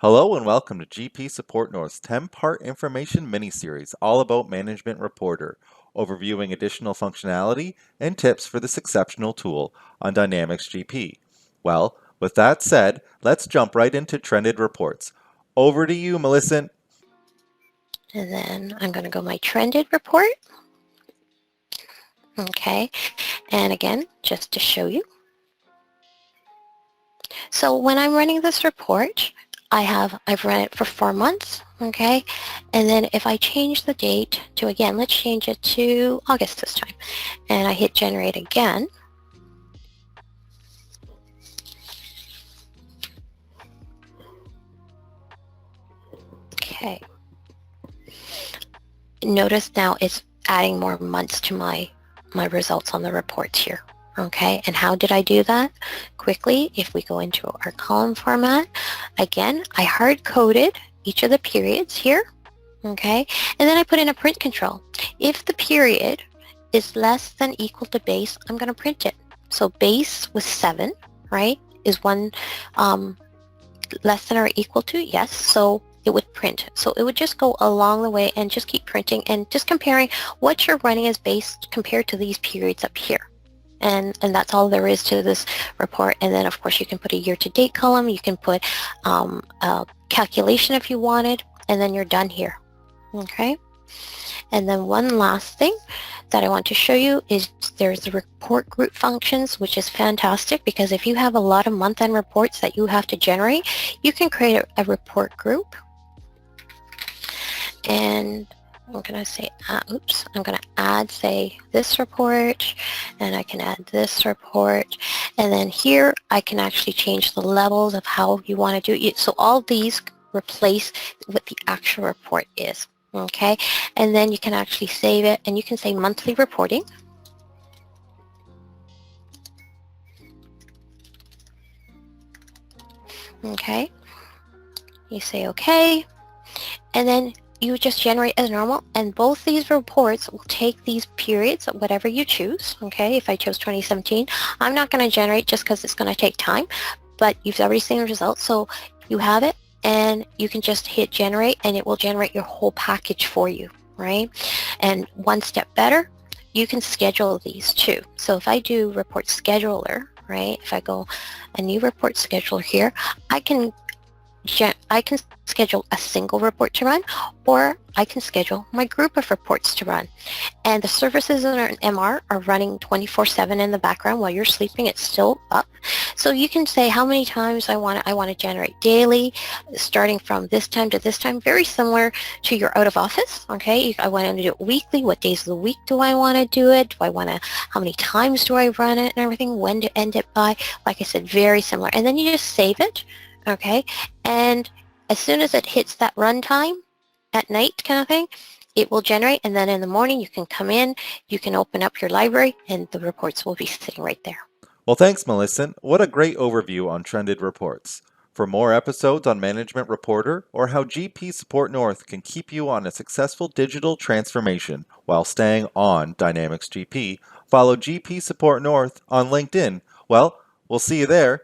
Hello and welcome to GP Support North's 10-part information mini-series all about Management Reporter, overviewing additional functionality and tips for this exceptional tool on Dynamics GP. Well, with that said, let's jump right into trended reports. Over to you, Millicent. And then I'm going to go my trended report. Okay, and again, just to show you. So when I'm running this report, I've run it for 4 months, okay? And then if I change the date to, again, let's change it to August this time, and I hit generate again. Okay. Notice now it's adding more months to my results on the reports here. Okay, and how did I do that? Quickly, if we go into our column format, again, I hard-coded each of the periods here, okay, and then I put in a print control. If the period is less than equal to base, I'm going to print it. So base was 7, right, is one less than or equal to, yes, so it would print. So it would just go along the way and just keep printing and just comparing what you're running as base compared to these periods up here. And that's all there is to this report. And then, of course, you can put a year-to-date column. You can put a calculation if you wanted, and then you're done here. Okay? And then one last thing that I want to show you is there's the report group functions, which is fantastic because if you have a lot of month-end reports that you have to generate, you can create a report group. And I'm going to say, I'm going to add, say, this report, and I can add this report. And then here, I can actually change the levels of how you want to do it. So all these replace what the actual report is, okay? And then you can actually save it, and you can say monthly reporting. Okay. You say okay, and then you just generate as normal, and both these reports will take these periods, whatever you choose, okay? If I chose 2017, I'm not going to generate just because it's going to take time, but you've already seen the results, so you have it, and you can just hit generate, and it will generate your whole package for you, right? And one step better, you can schedule these too. So if I do report scheduler, right, if I go a new report scheduler here, I can schedule a single report to run, or I can schedule my group of reports to run. And the services in an MR are running 24/7 in the background while you're sleeping. It's still up. So you can say how many times I want to generate daily, starting from this time to this time, very similar to your out of office, okay? I want to do it weekly. What days of the week do I want to do it? How many times do I run it and everything? When to end it by? Like I said, very similar. And then you just save it. Okay, and as soon as it hits that runtime at night kind of thing, it will generate, and then in the morning you can come in, you can open up your library, and the reports will be sitting right there. Well, thanks, Millicent. What a great overview on trended reports. For more episodes on Management Reporter or how GP Support North can keep you on a successful digital transformation while staying on Dynamics GP, follow GP Support North on LinkedIn. Well, we'll see you there.